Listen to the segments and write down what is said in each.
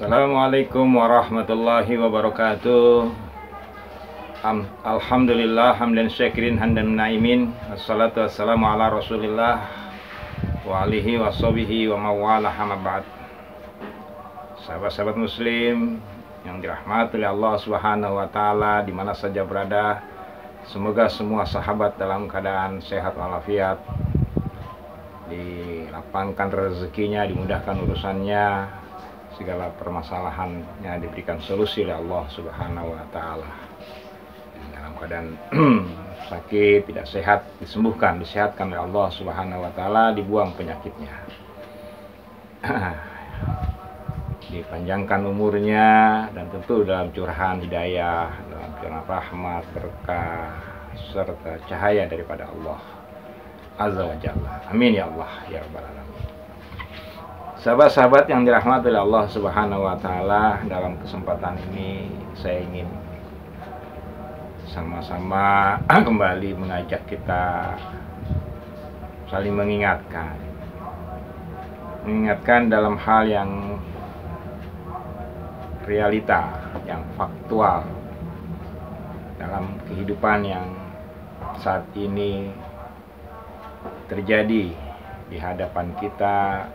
Assalamualaikum warahmatullahi wabarakatuh. Alhamdulillah hamdan syakirin hamdan naimin. Assalatu wassalamu ala Rasulillah wa alihi wa sahbihi wa mawala amma ba'd. Sahabat-sahabat muslim yang dirahmati oleh Allah Subhanahu wa taala di mana saja berada, semoga semua sahabat dalam keadaan sehat walafiat, dilapangkan rezekinya, dimudahkan urusannya, segala permasalahannya diberikan solusi oleh Allah Subhanahu wa taala. Dalam keadaan sakit, tidak sehat, disehatkan oleh Allah Subhanahu wa taala, dibuang penyakitnya. Dipanjangkan umurnya dan tentu dalam curahan hidayah, dalam curahan rahmat, berkah serta cahaya daripada Allah Azza wa Jalla. Amin ya Allah ya rabbal alamin. Sahabat-sahabat yang dirahmati oleh Allah Subhanahu wa taala, dalam kesempatan ini saya ingin sama-sama kembali mengajak kita saling mengingatkan dalam hal yang realita, yang faktual dalam kehidupan yang saat ini terjadi di hadapan kita,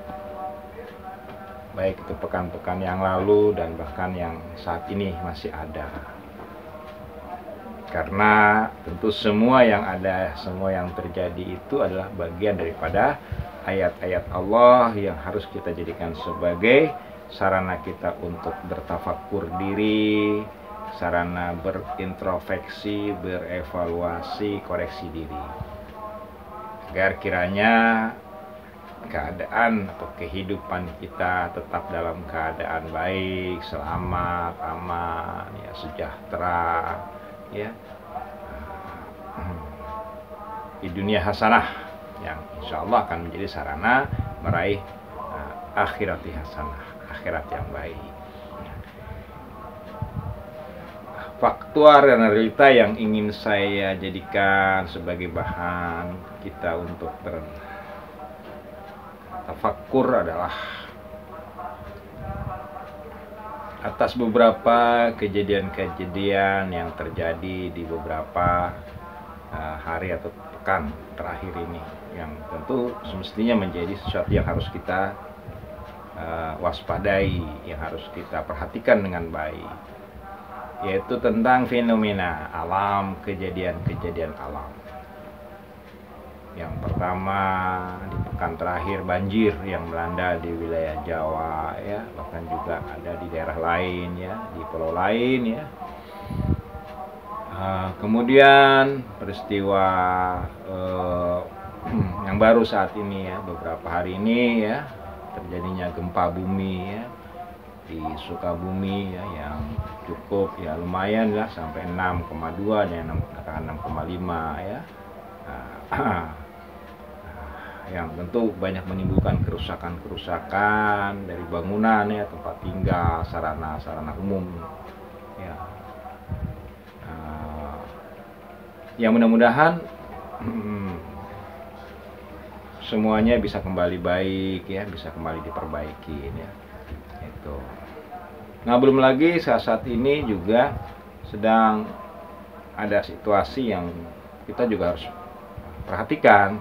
baik itu pekan-pekan yang lalu dan bahkan yang saat ini masih ada. Karena tentu semua yang ada, semua yang terjadi itu adalah bagian daripada ayat-ayat Allah yang harus kita jadikan sebagai sarana kita untuk bertafakkur diri, sarana berintrospeksi, berevaluasi, koreksi diri, agar kiranya keadaan atau kehidupan kita tetap dalam keadaan baik, selamat, aman, ya, sejahtera, ya, di dunia hasanah yang insya Allah akan menjadi sarana meraih akhirati hasanah, akhirat yang baik. Faktual dan realita yang ingin saya jadikan sebagai bahan kita untuk bertafakkur adalah atas beberapa kejadian-kejadian yang terjadi di beberapa hari atau pekan terakhir ini, yang tentu semestinya menjadi sesuatu yang harus kita waspadai, yang harus kita perhatikan dengan baik, yaitu tentang fenomena alam, kejadian-kejadian alam. Yang pertama, di pekan terakhir banjir yang melanda di wilayah Jawa, ya, bahkan juga ada di daerah lain, ya, di pulau lain, ya. Kemudian peristiwa yang baru saat ini, ya, beberapa hari ini, ya, terjadinya gempa bumi, ya, di Sukabumi, ya, yang cukup, ya, lumayan lah, sampai 6,2 dan 6,5, ya. Yang tentu banyak menimbulkan kerusakan dari bangunan, ya, tempat tinggal, sarana umum, ya. Yang mudah-mudahan semuanya bisa kembali baik, ya, bisa kembali diperbaiki, ya. Itu. Nah, belum lagi saat ini juga sedang ada situasi yang kita juga harus perhatikan,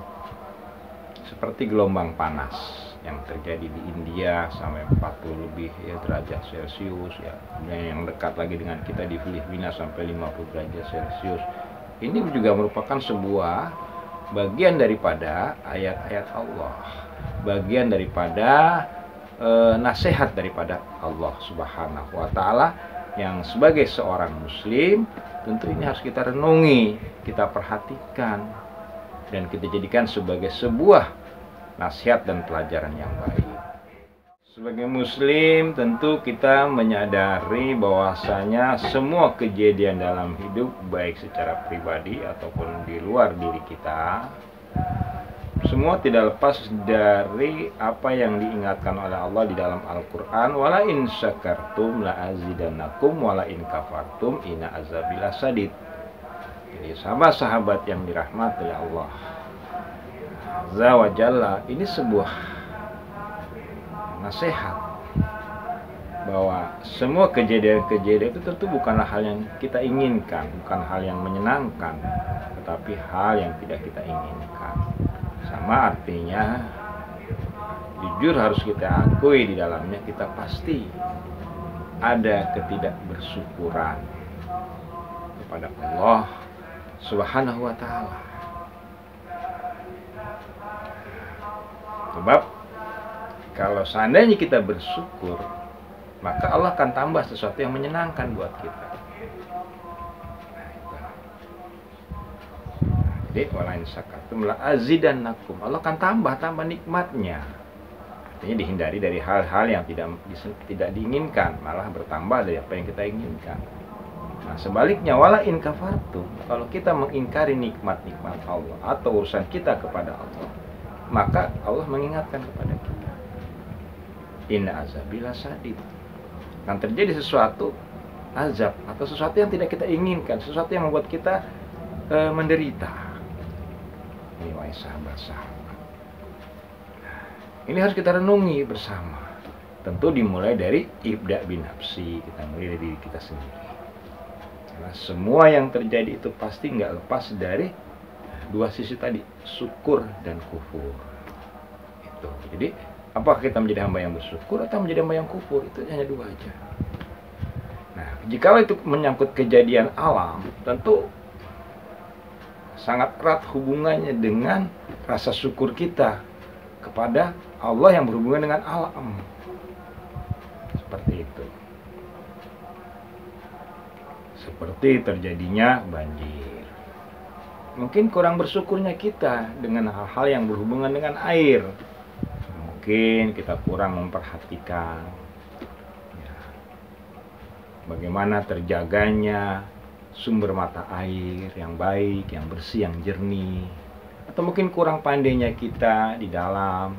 seperti gelombang panas yang terjadi di India sampai 40 lebih, ya, derajat Celcius, ya. Dan yang dekat lagi dengan kita di Filipina sampai 50 derajat Celcius. Ini juga merupakan sebuah bagian daripada ayat-ayat Allah, bagian daripada nasihat daripada Allah Subhanahu wa taala, yang sebagai seorang muslim tentu ini harus kita renungi, kita perhatikan, dan kita jadikan sebagai sebuah nasihat dan pelajaran yang baik. Sebagai muslim tentu kita menyadari bahwasanya semua kejadian dalam hidup, baik secara pribadi ataupun di luar diri kita, semua tidak lepas dari apa yang diingatkan oleh Allah di dalam Al-Quran. Wala in syakartum la azidannakum wala in kafartum inna azabi lasadid. Jadi sahabat-sahabat yang dirahmati oleh Allah Azza wa Jalla, ini sebuah nasihat bahwa semua kejadian-kejadian itu tentu bukanlah hal yang kita inginkan, bukan hal yang menyenangkan, tetapi hal yang tidak kita inginkan. Sama artinya, jujur harus kita akui di dalamnya kita pasti ada ketidakbersyukuran kepada Allah Subhanahu wa Ta'ala. Sebab kalau seandainya kita bersyukur, maka Allah akan tambah sesuatu yang menyenangkan buat kita. Jadi walain syakartum la azidannakum. Allah akan tambah nikmatnya. Artinya dihindari dari hal-hal yang tidak diinginkan, malah bertambah dari apa yang kita inginkan. Nah, sebaliknya wala in kafartum, kalau kita mengingkari nikmat-nikmat Allah atau urusan kita kepada Allah, maka Allah mengingatkan kepada kita, inna azabi lasadid. Akan terjadi sesuatu azab atau sesuatu yang tidak kita inginkan, sesuatu yang membuat kita menderita. Ini wahai sahabat-sahabat, ini harus kita renungi bersama. Tentu dimulai dari ibda bin nafsi, kita mulai dari diri kita sendiri. Karena semua yang terjadi itu pasti nggak lepas dari dua sisi tadi, syukur dan kufur. Itu. Jadi apakah kita menjadi hamba yang bersyukur atau menjadi hamba yang kufur? Itu hanya dua aja. Nah, jikalau itu menyangkut kejadian alam, tentu sangat erat hubungannya dengan rasa syukur kita kepada Allah yang berhubungan dengan alam. Seperti itu. Seperti terjadinya banjir. Mungkin kurang bersyukurnya kita dengan hal-hal yang berhubungan dengan air. Mungkin kita kurang memperhatikan bagaimana terjaganya sumber mata air yang baik, yang bersih, yang jernih. Atau mungkin kurang pandainya kita di dalam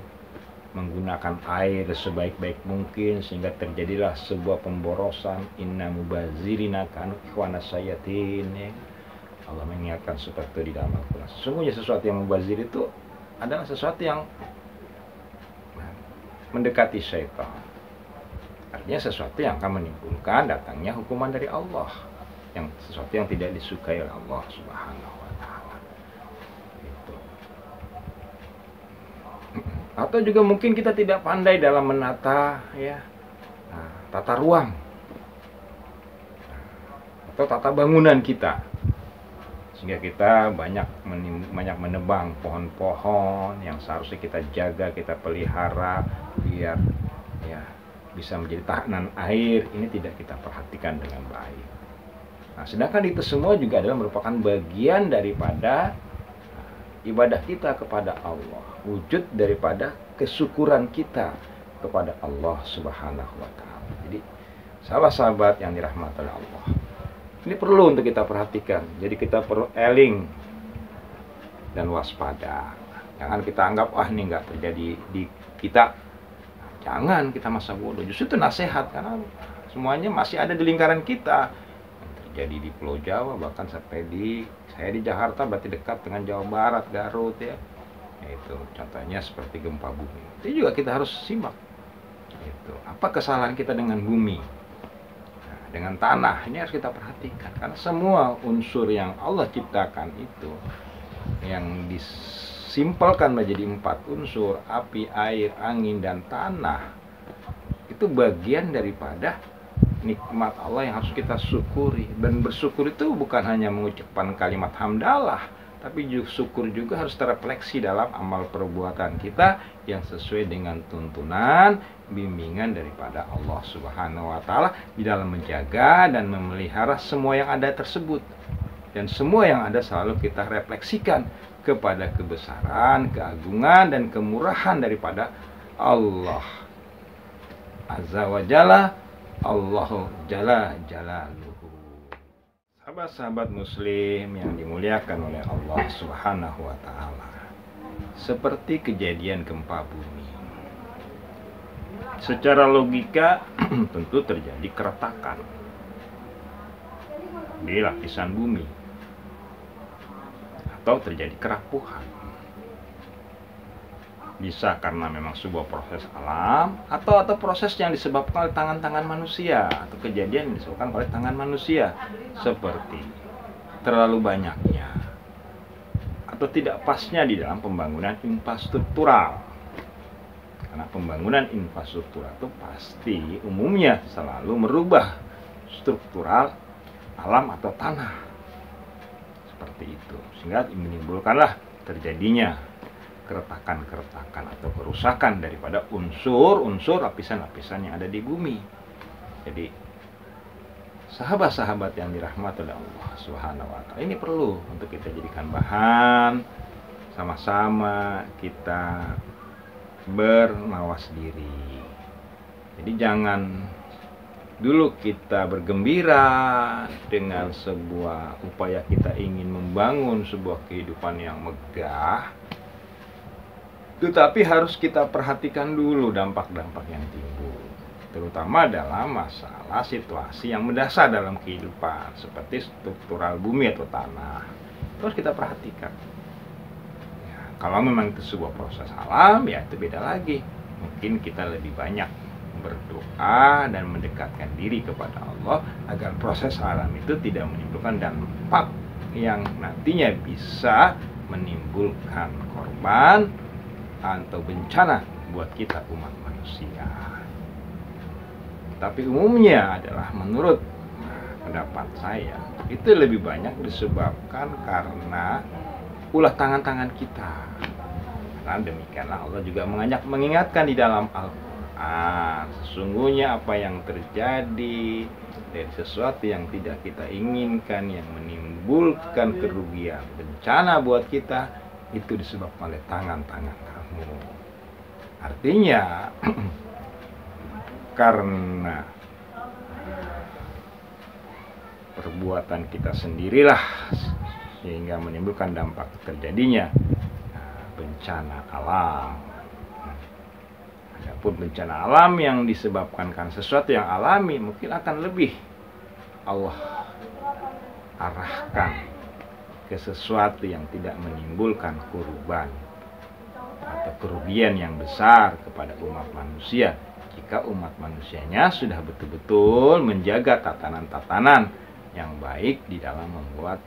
menggunakan air sebaik-baik mungkin sehingga terjadilah sebuah pemborosan. Inna mubazirina kanu ikhwanas sayatin. Allah mengingatkan seperti itu di dalam Al-Quran. Sesungguhnya sesuatu yang mubazir itu adalah sesuatu yang mendekati syaitan. Artinya sesuatu yang akan menimbulkan datangnya hukuman dari Allah, yang sesuatu yang tidak disukai oleh Allah Subhanahu wa Ta'ala. Gitu. Atau juga mungkin kita tidak pandai dalam menata tata ruang atau tata bangunan kita, sehingga kita banyak menebang pohon-pohon yang seharusnya kita jaga, kita pelihara biar bisa menjadi tahanan air. Ini tidak kita perhatikan dengan baik. Nah, sedangkan itu semua juga adalah merupakan bagian daripada ibadah kita kepada Allah, wujud daripada kesyukuran kita kepada Allah Subhanahu wa Ta'ala. Jadi sahabat-sahabat yang dirahmati oleh Allah, ini perlu untuk kita perhatikan. Jadi kita perlu eling dan waspada. Jangan kita anggap ini nggak terjadi di kita. Jangan kita masa bodoh. Justru itu nasihat, karena semuanya masih ada di lingkaran kita. Yang terjadi di Pulau Jawa, bahkan sampai saya di Jakarta, berarti dekat dengan Jawa Barat, Garut ya. Itu contohnya seperti gempa bumi. Itu juga kita harus simak. Itu apa kesalahan kita dengan bumi? Dengan tanah, ini harus kita perhatikan, karena semua unsur yang Allah ciptakan itu yang disimpelkan menjadi 4 unsur, api, air, angin, dan tanah, itu bagian daripada nikmat Allah yang harus kita syukuri. Dan bersyukur itu bukan hanya mengucapkan kalimat hamdalah, tapi syukur juga harus terrefleksi dalam amal perbuatan kita yang sesuai dengan tuntunan bimbingan daripada Allah Subhanahu wa Ta'ala di dalam menjaga dan memelihara semua yang ada tersebut. Dan semua yang ada selalu kita refleksikan kepada kebesaran, keagungan, dan kemurahan daripada Allah Azza wa Jalla, Allahu Jalla Jalaluhu. Sahabat-sahabat muslim yang dimuliakan oleh Allah Subhanahu wa Ta'ala, seperti kejadian gempa bumi, secara logika tentu terjadi keretakan di lapisan bumi atau terjadi kerapuhan. Bisa karena memang sebuah proses alam, atau proses yang disebabkan oleh tangan-tangan manusia, atau kejadian yang disebabkan oleh tangan manusia, seperti terlalu banyaknya atau tidak pasnya di dalam pembangunan infrastruktural. Karena pembangunan infrastruktural itu pasti umumnya selalu merubah struktural alam atau tanah, seperti itu, sehingga menimbulkanlah terjadinya keretakan-keretakan atau kerusakan daripada unsur-unsur lapisan-lapisan yang ada di bumi. Jadi sahabat-sahabat yang dirahmati oleh Allah Subhanahu wa taala, ini perlu untuk kita jadikan bahan, sama-sama kita bermawas diri. Jadi jangan dulu kita bergembira dengan sebuah upaya kita ingin membangun sebuah kehidupan yang megah, tetapi harus kita perhatikan dulu dampak-dampak yang timbul, terutama dalam masalah situasi yang mendasar dalam kehidupan, seperti struktural bumi atau tanah. Terus kita perhatikan. Ya, kalau memang itu sebuah proses alam, ya itu beda lagi. Mungkin kita lebih banyak berdoa dan mendekatkan diri kepada Allah agar proses alam itu tidak menimbulkan dampak yang nantinya bisa menimbulkan korban atau bencana buat kita umat manusia. Tapi umumnya adalah menurut pendapat saya itu lebih banyak disebabkan karena ulah tangan-tangan kita. Karena demikianlah Allah juga mengingatkan di dalam Al-Quran, sesungguhnya apa yang terjadi dari sesuatu yang tidak kita inginkan yang menimbulkan kerugian, bencana buat kita, itu disebabkan oleh tangan-tangan kamu. Artinya karena perbuatan kita sendirilah sehingga menimbulkan dampak terjadinya bencana alam. Adapun bencana alam yang disebabkan karena sesuatu yang alami, mungkin akan lebih Allah arahkan ke sesuatu yang tidak menimbulkan kurban atau kerugian yang besar kepada umat manusia, jika umat manusianya sudah betul-betul menjaga tatanan-tatanan yang baik di dalam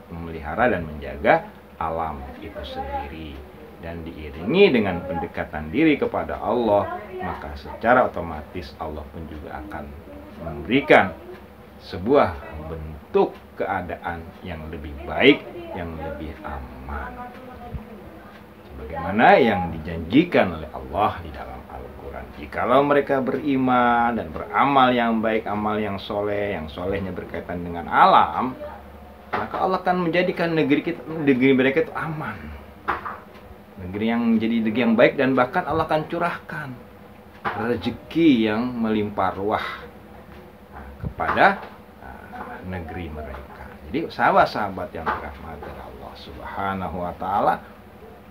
memelihara dan menjaga alam itu sendiri, dan diiringi dengan pendekatan diri kepada Allah, maka secara otomatis Allah pun juga akan memberikan sebuah bentuk keadaan yang lebih baik, yang lebih aman, sebagaimana yang dijanjikan oleh Allah di dalam Al-Quran. Jikalau mereka beriman dan beramal yang baik, amal yang solehnya berkaitan dengan alam, maka Allah akan menjadikan negeri mereka itu aman, negeri yang menjadi negeri yang baik, dan bahkan Allah akan curahkan rezeki yang melimpah ruah kepada negeri mereka. Jadi sahabat-sahabat yang dirahmati Allah Subhanahu wa taala,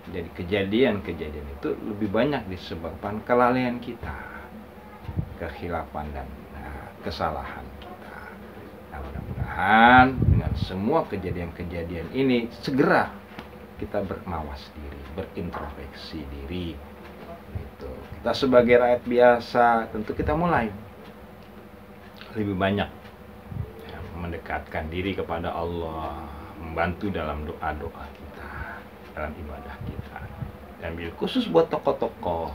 jadi kejadian-kejadian itu lebih banyak disebabkan kelalaian kita, kekhilafan dan kesalahan kita. Nah, mudah-mudahan dengan semua kejadian-kejadian ini segera kita bermawas diri, berintrospeksi diri. Itu kita sebagai rakyat biasa, tentu kita mulai lebih banyak mendekatkan diri kepada Allah, membantu dalam doa-doa kita, dalam ibadah kita, dan bil khusus buat tokoh-tokoh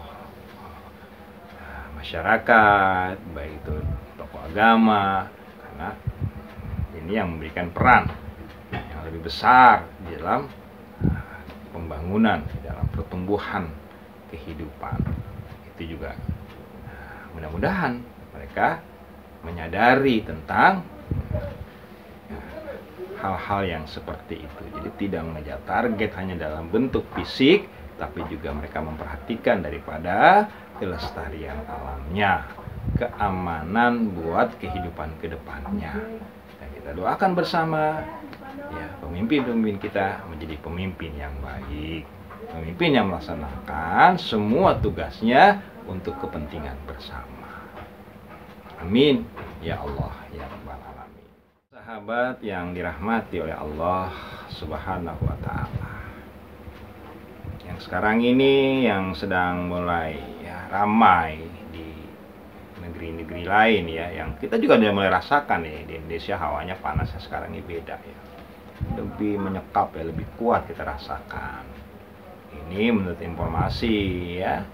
masyarakat, baik itu tokoh agama, karena ini yang memberikan peran yang lebih besar di dalam pembangunan, di dalam pertumbuhan kehidupan. Itu juga mudah-mudahan mereka menyadari tentang hal-hal yang seperti itu. Jadi tidak mengejar target hanya dalam bentuk fisik, tapi juga mereka memperhatikan daripada kelestarian alamnya, keamanan buat kehidupan kedepannya. Dan kita doakan bersama ya, pemimpin-pemimpin kita menjadi pemimpin yang baik, pemimpin yang melaksanakan semua tugasnya untuk kepentingan bersama. Amin ya Allah ya Rabbal Alamin. Sahabat yang dirahmati oleh Allah Subhanahu wa taala, yang Yang sekarang ini yang sedang mulai ya ramai di negeri-negeri lain ya, yang kita juga udah mulai rasakan ya, di Indonesia hawanya panasnya sekarang ini beda ya, lebih menyekap ya, lebih kuat kita rasakan. Ini menurut informasi ya,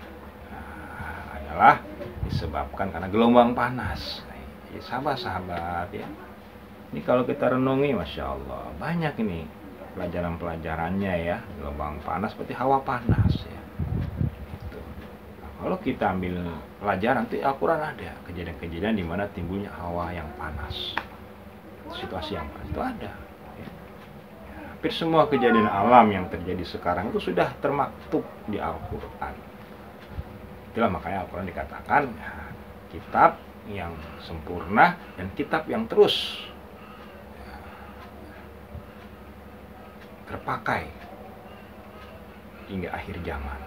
adalah disebabkan karena gelombang panas. Ya, sahabat-sahabat ya, ini kalau kita renungi, Masya Allah, banyak ini pelajaran-pelajarannya ya. Gelombang panas seperti hawa panas ya. Itu. Nah, kalau kita ambil pelajaran itu Al-Quran ada kejadian-kejadian di mana timbulnya hawa yang panas, situasi yang panas itu ada ya. Hampir semua kejadian alam yang terjadi sekarang itu sudah termaktub di Al-Quran. Itulah makanya Al-Quran dikatakan ya, kitab yang sempurna dan kitab yang terus terpakai hingga akhir zaman.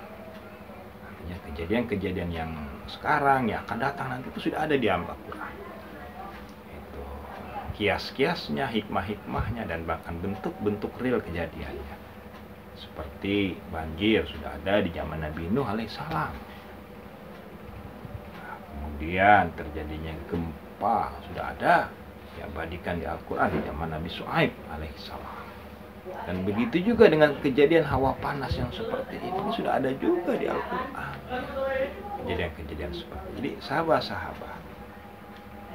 Artinya kejadian-kejadian yang sekarang yang akan datang nanti itu sudah ada di Al-Quran. Itu kias-kiasnya, hikmah-hikmahnya, dan bahkan bentuk-bentuk real kejadiannya. Seperti banjir sudah ada di zaman Nabi Nuh alaihissalam. Nah, kemudian terjadinya gempa sudah ada diabadikan di Al-Quran di zaman Nabi Syuaib alaihissalam. Dan begitu juga dengan kejadian hawa panas yang seperti ini sudah ada juga di Al-Quran. Kejadian-kejadian seperti ini. Jadi sahabat-sahabat,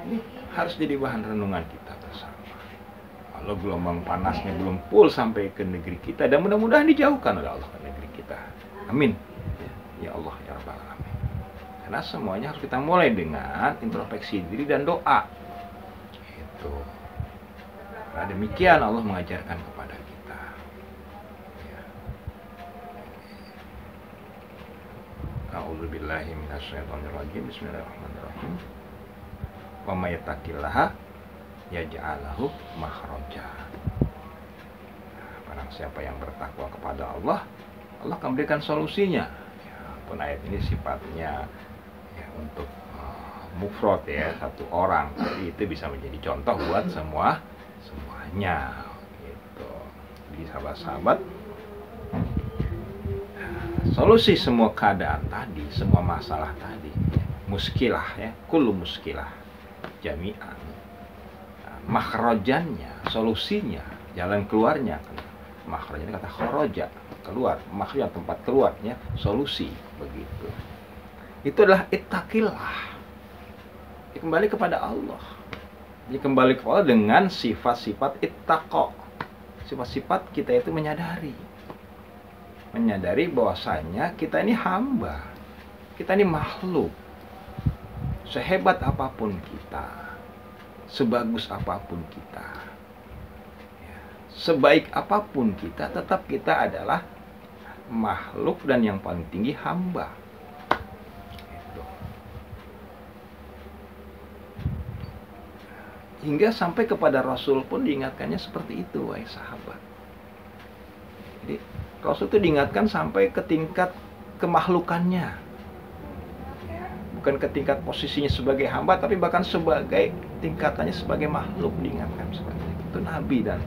ini harus jadi bahan renungan kita bersama. Kalau gelombang panasnya belum full sampai ke negeri kita, dan mudah-mudahan dijauhkan oleh Allah ke negeri kita. Amin. Ya Allah ya Rabbal Alamin. Karena semuanya harus kita mulai dengan introspeksi diri dan doa. Itu. Karena demikian Allah mengajarkan kepada kita. A'udzubillahi minasyaitonirrajim. Bismillahirrahmanirrahim. Wa may yattaqillaha yaj'al lahu makhraja. Barang siapa yang bertakwa kepada Allah, Allah akan berikan solusinya. Ya, pun ayat ini sifatnya ya untuk mufrad ya, satu orang, tapi itu bisa menjadi contoh buat semuanya gitu. Jadi sahabat-sahabat, solusi semua keadaan tadi, semua masalah tadi, muskilah ya, kullu muskilah jami'an. Makhrajannya, solusinya, jalan keluarnya, makhrajannya kata kharaja, keluar, makhraj tempat keluarnya, solusi begitu. Itu adalah ittaqillah. Kembali kepada Allah. Jadi kembali kepada Allah dengan sifat-sifat ittaqa. Sifat-sifat kita itu menyadari bahwasanya kita ini hamba, kita ini makhluk. Sehebat apapun kita, sebagus apapun kita, sebaik apapun kita, tetap kita adalah makhluk dan yang paling tinggi hamba. Hingga sampai kepada Rasul pun diingatkannya seperti itu, wahai sahabat. Jadi Rasul itu diingatkan sampai ke tingkat kemakhlukannya, bukan ke tingkat posisinya sebagai hamba, tapi bahkan sebagai tingkatannya sebagai makhluk diingatkan seperti itu. Itu Nabi dan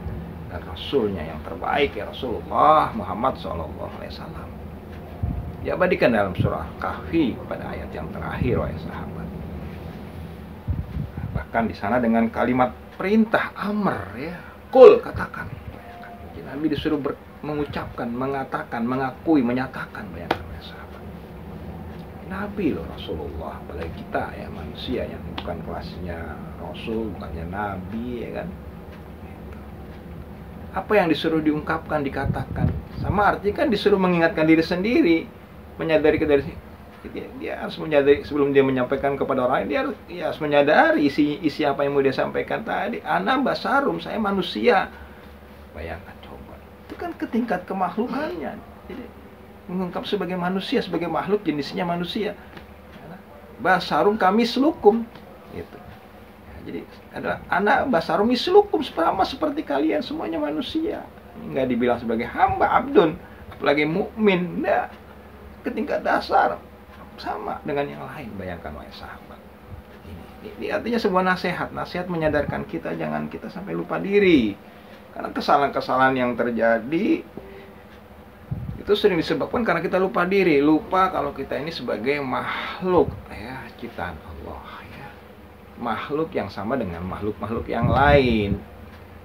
Rasulnya yang terbaik ya, Rasulullah Muhammad SAW. Diabadikan dalam surah Kahfi pada ayat yang terakhir, wahai sahabat. Bahkan di sana dengan kalimat perintah amr ya, kul, katakan. Jadi Nabi disuruh mengucapkan, mengatakan, mengakui, menyatakan, bayangkan ya sahabat. Nabi loh Rasulullah, apalagi kita ya manusia yang bukan kelasnya Rasul, bukannya Nabi ya kan. Apa yang disuruh diungkapkan, dikatakan, sama artinya kan disuruh mengingatkan diri sendiri, menyadari ke diri. Dia harus menyadari sebelum dia menyampaikan kepada orang lain, dia harus menyadari isi apa yang mau dia sampaikan tadi. Ana basarum, saya manusia. Bayangkan coba, itu kan ke tingkat kemakhlukannya. Jadi mengungkap sebagai manusia, sebagai makhluk jenisnya manusia. Basarum kami selukum, gitu. Ya, jadi adalah anak basarum mislukum, sama seperti kalian semuanya manusia. Enggak dibilang sebagai hamba, abdun, apalagi mukmin, enggak. Ke tingkat dasar sama dengan yang lain. Bayangkan wahai sahabat, ini artinya sebuah nasihat menyadarkan kita jangan kita sampai lupa diri, karena kesalahan-kesalahan yang terjadi di Itu sering disebabkan karena kita lupa diri, lupa kalau kita ini sebagai makhluk ya, ciptaan Allah ya. Makhluk yang sama dengan makhluk-makhluk yang lain.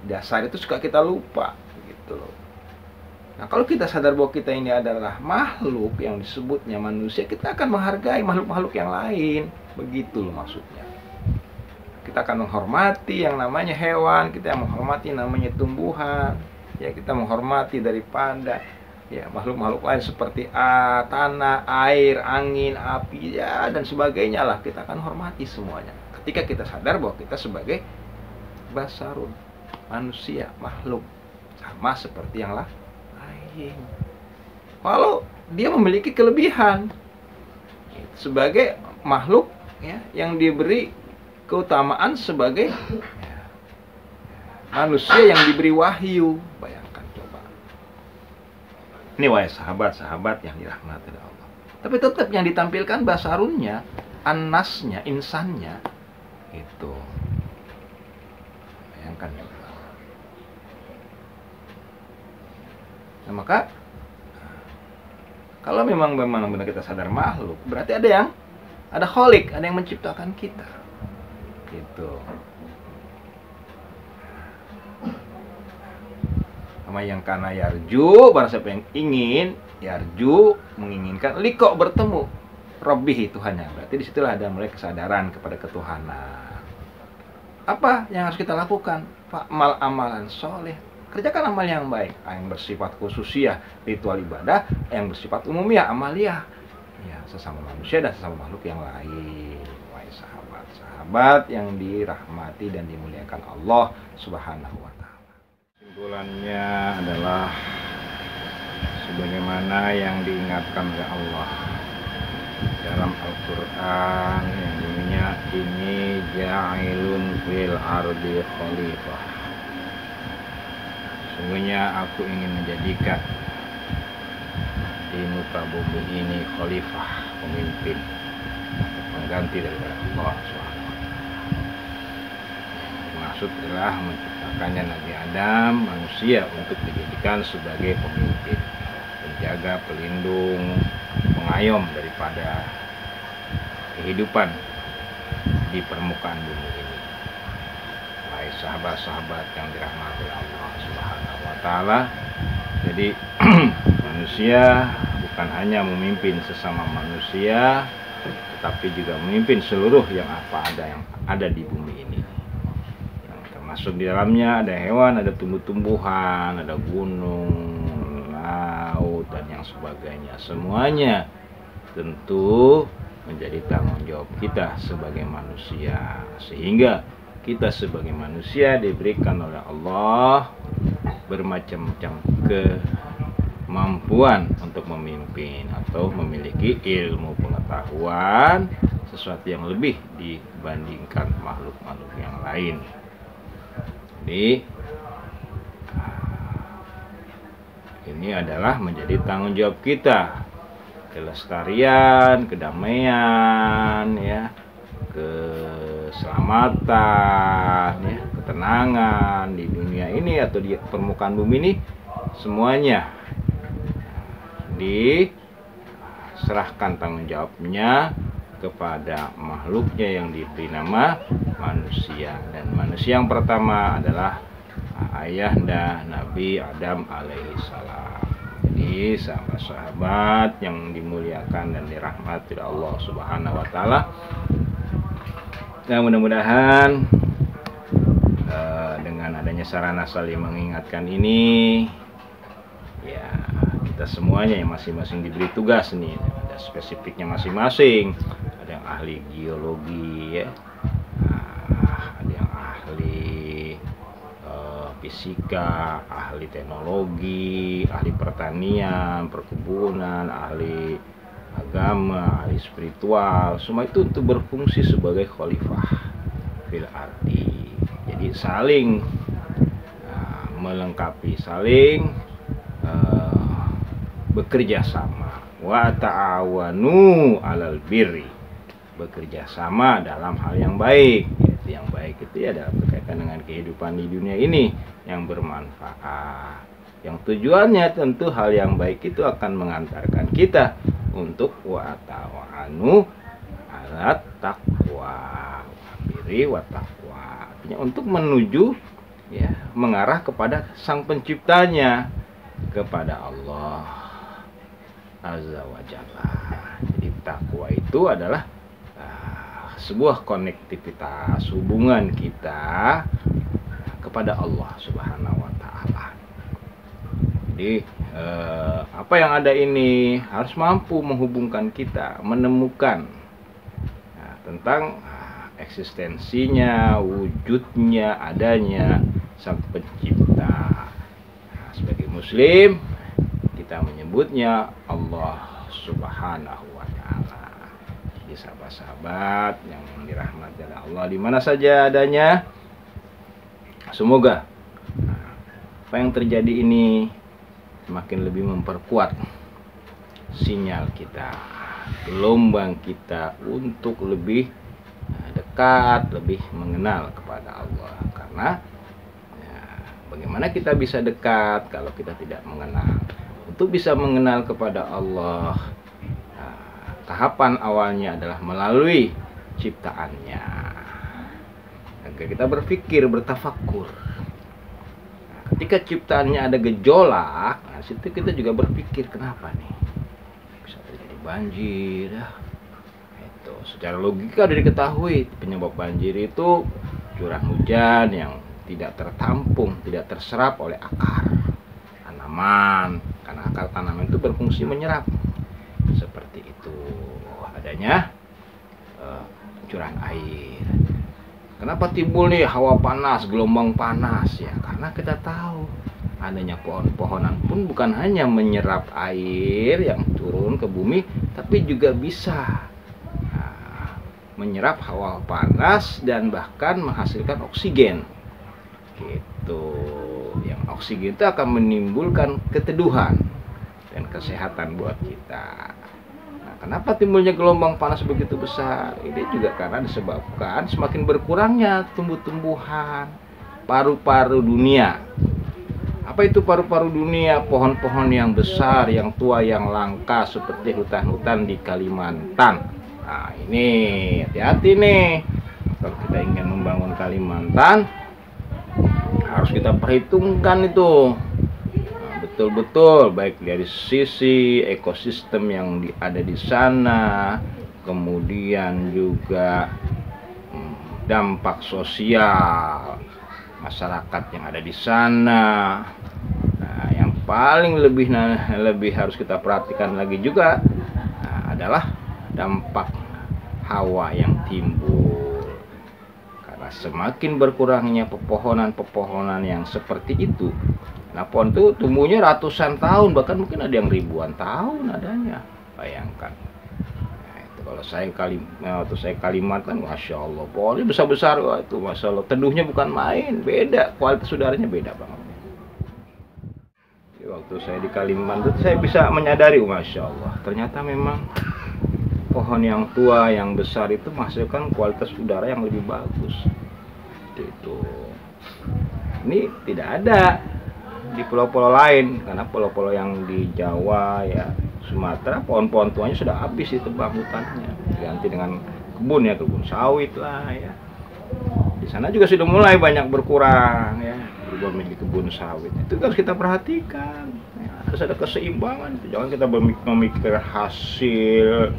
Dasar itu suka kita lupa gitu loh. Nah, kalau kita sadar bahwa kita ini adalah makhluk yang disebutnya manusia, kita akan menghargai makhluk-makhluk yang lain. Begitu loh maksudnya. Kita akan menghormati yang namanya hewan, kita yang menghormati namanya tumbuhan. Ya, kita menghormati daripada ya makhluk-makhluk lain seperti tanah, air, angin, api ya dan sebagainya lah. Kita akan hormati semuanya. Ketika kita sadar bahwa kita sebagai basarun, manusia, makhluk sama seperti yang lain. Kalau dia memiliki kelebihan sebagai makhluk ya, yang diberi keutamaan sebagai manusia yang diberi wahyu. Bayangkan coba. Ini wahai sahabat-sahabat yang dirahmati Allah. Tapi tetap yang ditampilkan basarunnya, anasnya, insannya itu. Bayangkan coba. Nah, maka kalau memang benar kita sadar makhluk, berarti ada kholik, ada yang menciptakan kita. Gitu. Sama yang kana yarju, barang siapa yang ingin, yarju menginginkan, liko bertemu Rabbih Tuhannya. Berarti disitulah ada mulai kesadaran kepada ketuhanan. Apa yang harus kita lakukan? Fa'mal amalan soleh. Kerjakan amal yang baik, yang bersifat khususiyah, ritual ibadah, yang bersifat umumiyah, amaliyah. Ya, sesama manusia dan sesama makhluk yang lain. Wahai sahabat-sahabat yang dirahmati dan dimuliakan Allah Subhanahu wa taala. Kesimpulannya adalah sebagaimana yang diingatkan oleh Allah dalam Al-Qur'an yang bunyinya ini ja'ilun fil ardi khalifah. Sungguhnya aku ingin menjadikan di muka bumi ini khalifah, pemimpin, pengganti dari Allah SWT. Maksud adalah menciptakannya Nabi Adam, manusia, untuk dijadikan sebagai pemimpin, penjaga, pelindung, pengayom daripada kehidupan di permukaan bumi ini. Baik sahabat-sahabat yang dirahmati Allah Subhanahu wa taala. Jadi manusia bukan hanya memimpin sesama manusia, tetapi juga memimpin seluruh yang ada di bumi ini. Yang termasuk di dalamnya ada hewan, ada tumbuh-tumbuhan, ada gunung, laut dan yang sebagainya. Semuanya tentu menjadi tanggung jawab kita sebagai manusia, sehingga kita sebagai manusia diberikan oleh Allah bermacam-macam kemampuan untuk memimpin atau memiliki ilmu pengetahuan, sesuatu yang lebih dibandingkan makhluk-makhluk yang lain. Jadi ini adalah menjadi tanggung jawab kita, kelestarian, kedamaian, ya, keselamatan, ya, ketenangan di dunia ini atau di permukaan bumi ini, semuanya diserahkan tanggung jawabnya kepada makhluknya yang diberi nama manusia. Dan manusia yang pertama adalah ayahanda Nabi Adam alaihissalam. Jadi sahabat-sahabat yang dimuliakan dan dirahmati oleh Allah Subhanahu wa taala, nah, mudah-mudahan dengan adanya sarana saling mengingatkan ini, ya, kita semuanya yang masing-masing diberi tugas nih, ada spesifiknya masing-masing. Ada yang ahli geologi, ya, ada yang ahli fisika, ahli teknologi, ahli pertanian, perkebunan, ahli agama, ahli spiritual. Semua itu untuk berfungsi sebagai khalifah fil ardi. Jadi saling melengkapi, saling bekerja sama. Wa ta'awanu 'alal birri, bekerja sama dalam hal yang baik. Yaitu yang baik itu ya dalam berkaitan dengan kehidupan di dunia ini yang bermanfaat. Yang tujuannya tentu hal yang baik itu akan mengantarkan kita untuk wa ta'awanu 'alat taqwa. Biri wa taqwa. Artinya untuk menuju ya, mengarah kepada sang penciptanya, kepada Allah Azza wa Jalla. Jadi takwa itu adalah sebuah konektivitas hubungan kita kepada Allah Subhanahu wa taala. Jadi apa yang ada ini harus mampu menghubungkan kita, menemukan tentang eksistensinya, wujudnya, adanya sang pencipta. Sebagai muslim kita menyebutnya Allah Subhanahu wa taala. Jadi sahabat-sahabat yang dirahmati oleh Allah di mana saja adanya, semoga apa yang terjadi ini semakin lebih memperkuat sinyal kita, gelombang kita untuk lebih dekat, lebih mengenal kepada Allah. Karena bagaimana kita bisa dekat kalau kita tidak mengenal? Untuk bisa mengenal kepada Allah, tahapan awalnya adalah melalui ciptaannya. Agar kita berpikir, bertafakur. Ketika ciptaannya ada gejolak, situ kita juga berpikir, kenapa nih bisa terjadi banjir? Itu secara logika sudah diketahui penyebab banjir itu curah hujan yang tidak tertampung, tidak terserap oleh akar tanaman, karena akar tanaman itu berfungsi menyerap. Seperti itu adanya curahan air. Kenapa timbul nih hawa panas, gelombang panas? Ya karena kita tahu adanya pohon-pohonan pun bukan hanya menyerap air yang turun ke bumi, tapi juga bisa menyerap hawa panas dan bahkan menghasilkan oksigen. Gitu. Yang oksigen itu akan menimbulkan keteduhan dan kesehatan buat kita. Nah, kenapa timbulnya gelombang panas begitu besar? Ini juga karena disebabkan semakin berkurangnya tumbuh-tumbuhan, paru-paru dunia. Apa itu paru-paru dunia? Pohon-pohon yang besar, yang tua, yang langka seperti hutan-hutan di Kalimantan. Nah, ini hati-hati nih. Kalau kita ingin membangun Kalimantan, harus kita perhitungkan itu betul-betul, baik dari sisi ekosistem yang ada di sana, kemudian juga dampak sosial masyarakat yang ada di sana. Nah, yang paling lebih harus kita perhatikan lagi juga adalah dampak hawa yang timbul. Karena semakin berkurangnya pepohonan-pepohonan yang seperti itu, nah pohon itu tumbuhnya ratusan tahun, bahkan mungkin ada yang ribuan tahun adanya. Bayangkan. Nah, itu kalau saya Kalimantan, masya Allah, pohonnya besar-besar, wah, itu masya Allah, teduhnya bukan main, beda, kualitas udaranya beda banget. Jadi, waktu saya di Kalimantan, saya bisa menyadari, masya Allah, ternyata memang pohon yang tua, yang besar itu menghasilkan kualitas udara yang lebih bagus. Itu. Ini tidak ada di pulau-pulau lain, karena pulau-pulau yang di Jawa ya Sumatera, pohon-pohon tuanya sudah habis ditebang hutannya, diganti dengan kebun ya, kebun sawit lah ya. Di sana juga sudah mulai banyak berkurang ya, berubah menjadi kebun sawit. Itu harus kita perhatikan ya, harus ada keseimbangan. Jangan kita memikir hasil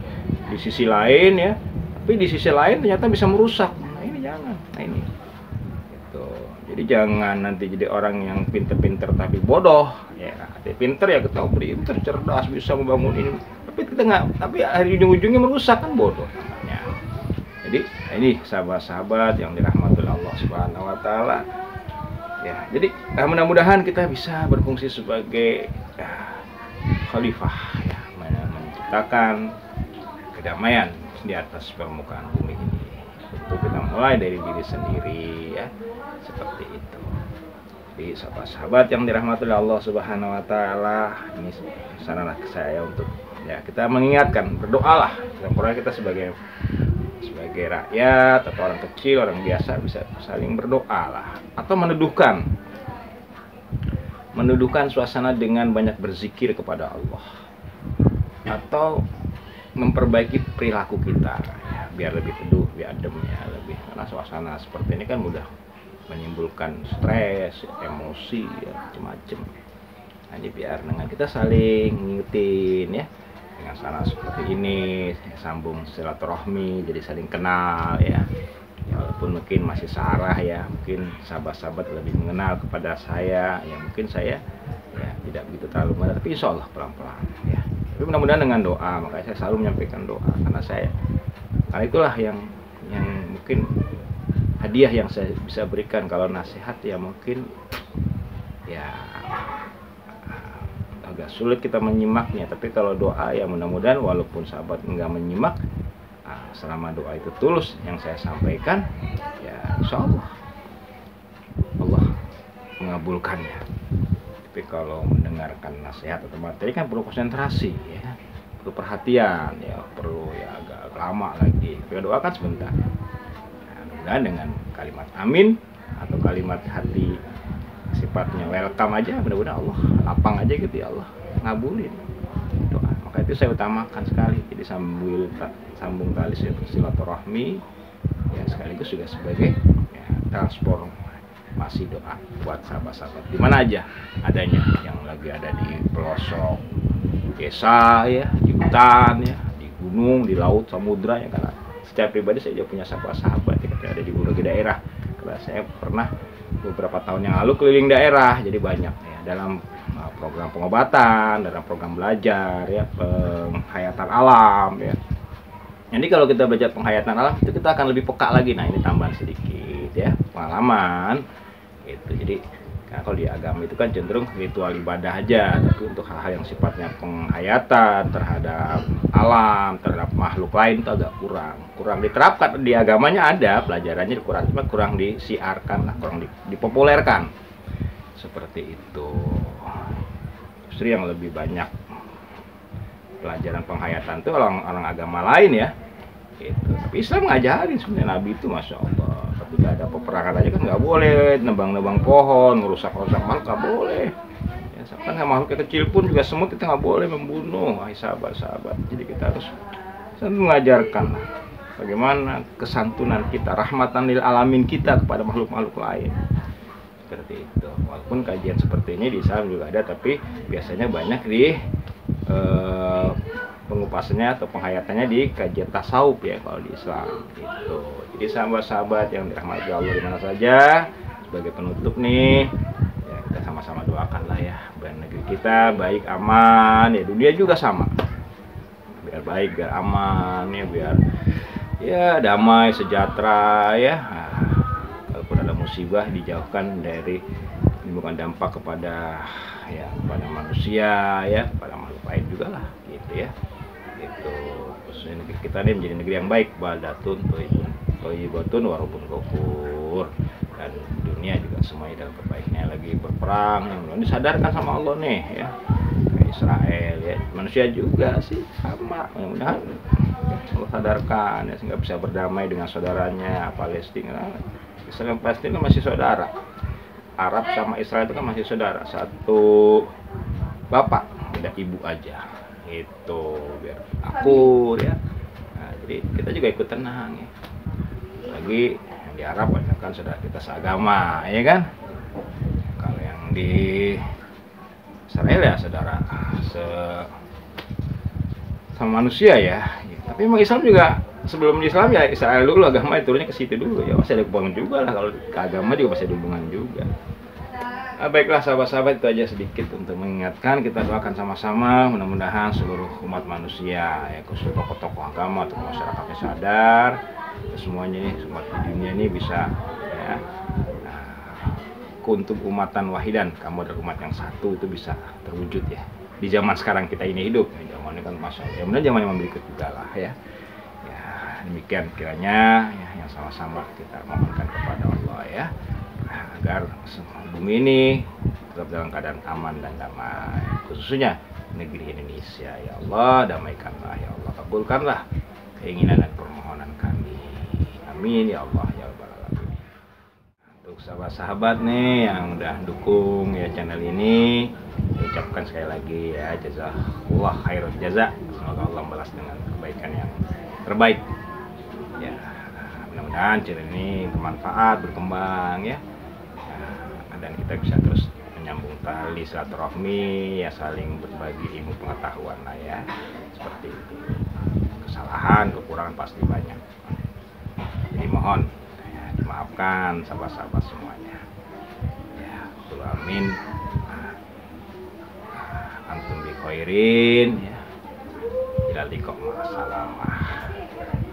di sisi lain ya, tapi di sisi lain ternyata bisa merusak. Nah ini jangan, nah ini gitu. Jadi jangan nanti jadi orang yang pinter-pinter tapi bodoh ya. Dia pinter ya, kita pinter, cerdas, bisa membangun ini, tapi kita nggak, tapi hari ujung-ujungnya merusak, kan bodoh namanya. Jadi ini sahabat-sahabat yang dirahmati Allah Subhanahu wa taala ya. Jadi mudah-mudahan kita bisa berfungsi sebagai khalifah ya, menciptakan kedamaian di atas permukaan bumi ini. Tentu kita mulai dari diri sendiri ya, seperti itu. Jadi sahabat-sahabat yang dirahmati Allah Subhanahu wa taala, ini saran saya untuk ya kita mengingatkan, berdoalah. Kita sebagai rakyat atau orang kecil, orang biasa bisa saling berdoa lah, atau meneduhkan menuduhkan suasana dengan banyak berzikir kepada Allah, atau memperbaiki perilaku kita ya, biar lebih teduh, biar adem ya, lebih, karena suasana seperti ini kan mudah menimbulkan stres, emosi ya, macam-macam. Nah, jadi biar dengan kita saling ngingetin ya, dengan sana seperti ini, sambung silaturahmi, jadi saling kenal ya. Ya, walaupun mungkin masih sarah ya, mungkin sahabat-sahabat lebih mengenal kepada saya ya, mungkin saya ya tidak begitu terlalu mengenal, tapi insya Allah pelan-pelan ya. Tapi mudah-mudahan dengan doa, makanya saya selalu menyampaikan doa, karena itulah yang mungkin hadiah yang saya bisa berikan. Kalau nasihat ya mungkin ya agak sulit kita menyimaknya, tapi kalau doa ya mudah-mudahan walaupun sahabat enggak menyimak, selama doa itu tulus yang saya sampaikan ya insya Allah mengabulkannya. Tapi kalau mendengarkan nasihat atau materi kan perlu konsentrasi ya, perlu perhatian ya, perlu ya agak lama lagi. Tapi doa kan sebentar. Nah, dengan kalimat amin atau kalimat hati sifatnya welcome aja, mudah-mudahan Allah lapang aja gitu ya, Allah ngabulin doa. Maka itu saya utamakan sekali, jadi sambung tali silaturahmi ya, sekaligus juga sebagai ya, transformasi doa buat sahabat-sahabat di mana aja adanya, yang lagi ada di pelosok desa ya, di hutan ya, di gunung, di laut, samudra ya. Karena secara pribadi saya juga punya sahabat-sahabat yang ada di berbagai daerah, karena saya pernah beberapa tahun yang lalu keliling daerah, jadi banyak ya, dalam program pengobatan, dalam program belajar ya, penghayatan alam ya. Jadi kalau kita belajar penghayatan alam itu kita akan lebih peka lagi. Nah, ini tambahan sedikit ya, pengalaman itu. Jadi kalau di agama itu kan cenderung ritual ibadah aja, tapi untuk hal-hal yang sifatnya penghayatan terhadap alam, terhadap makhluk lain itu agak kurang diterapkan. Di agamanya ada pelajarannya, kurang disiarkan, kurang dipopulerkan seperti itu. Justru yang lebih banyak pelajaran penghayatan itu orang agama lain ya gitu. Tapi Islam ngajarin sebenarnya, Nabi itu masya Allah ketika ada peperangan aja kan nggak boleh nebang pohon, ngerusak makhluk, nggak boleh ya, kan makhluk kecil pun juga semut kita nggak boleh membunuh. Wahai sahabat-sahabat, jadi kita harus mengajarkan bagaimana kesantunan kita, rahmatan lil alamin kita kepada makhluk-makhluk lain seperti itu. Walaupun kajian seperti ini di Islam juga ada, tapi biasanya banyak di pengupasannya atau penghayatannya di kajian tasawuf ya kalau di Islam gitu. Jadi sahabat-sahabat yang dirahmati Allah di mana saja, sebagai penutup nih ya, kita sama-sama doakanlah ya biar negeri kita baik, aman ya, dunia juga sama, biar baik, biar aman ya, biar ya damai, sejahtera ya. Nah, kalaupun ada musibah dijauhkan dari menimbulkan dampak kepada manusia ya, kepada makhluk lain juga lah gitu ya. Itu khususnya negeri kita ini menjadi negeri yang baik, baldatun thayyibatun wa rabbun ghafur, dan dunia juga semuanya dalam kebaikannya. Lagi berperang yang belum disadarkan sama Allah nih ya, kayak Israel ya, manusia juga sih sama, mudah-mudahan Allah sadarkan ya, sehingga bisa berdamai dengan saudaranya Palestina. Israel dan Palestina masih saudara, Arab sama Israel itu kan masih saudara, satu bapak, beda ibu aja itu, biar akur ya. Nah, jadi kita juga ikut tenang ya, lagi yang di Arab kan saudara kita seagama ya kan. Kalau yang di Israel ya saudara sama manusia ya. Tapi memang Islam juga sebelum Islam ya Israel dulu, agama turunnya ke situ dulu ya, masih ada hubungan juga lah. Kalau ke agama juga masih ada hubungan juga. Nah, baiklah sahabat-sahabat, itu aja sedikit untuk mengingatkan. Kita doakan sama-sama mudah-mudahan seluruh umat manusia ya, khusus tokoh-tokoh agama atau masyarakatnya sadar, semuanya nih, umat di dunia ini bisa ya, kuntum umatan wahidan, kamu adalah umat yang satu, itu bisa terwujud ya di zaman sekarang kita ini hidup. Zaman ini kan masya Allah, kemudian zaman yang berikut juga lah ya. Ya demikian kiranya ya, yang sama-sama kita mohonkan kepada Allah ya, agar bumi ini tetap dalam keadaan aman dan damai, khususnya negeri Indonesia. Ya Allah, damaikanlah ya Allah, kabulkanlah keinginan dan permohonan kami, amin ya Allah ya Rabbal alamin. Untuk sahabat-sahabat nih yang udah dukung ya channel ini, ucapkan sekali lagi ya jazakallah khairul jaza. Semoga Allah membalas dengan kebaikan yang terbaik. Ya, mudah-mudahan channel ini bermanfaat, berkembang ya. Dan kita bisa terus menyambung tali silaturahmi ya, saling berbagi ilmu pengetahuan lah ya. Seperti itu. Kesalahan, kekurangan pasti banyak. Jadi mohon ya, dimaafkan sahabat-sahabat semuanya. Ya, amin. Antum bi khairin ya. Ila liqa ma'assalamah.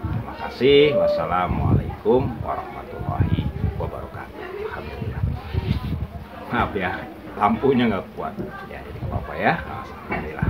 Terima kasih. Wassalamualaikum warahmatullahi wabarakatuh. Alhamdulillah. Maaf ya, lampunya nggak kuat. Ya, jadi nggak apa-apa ya. Alhamdulillah.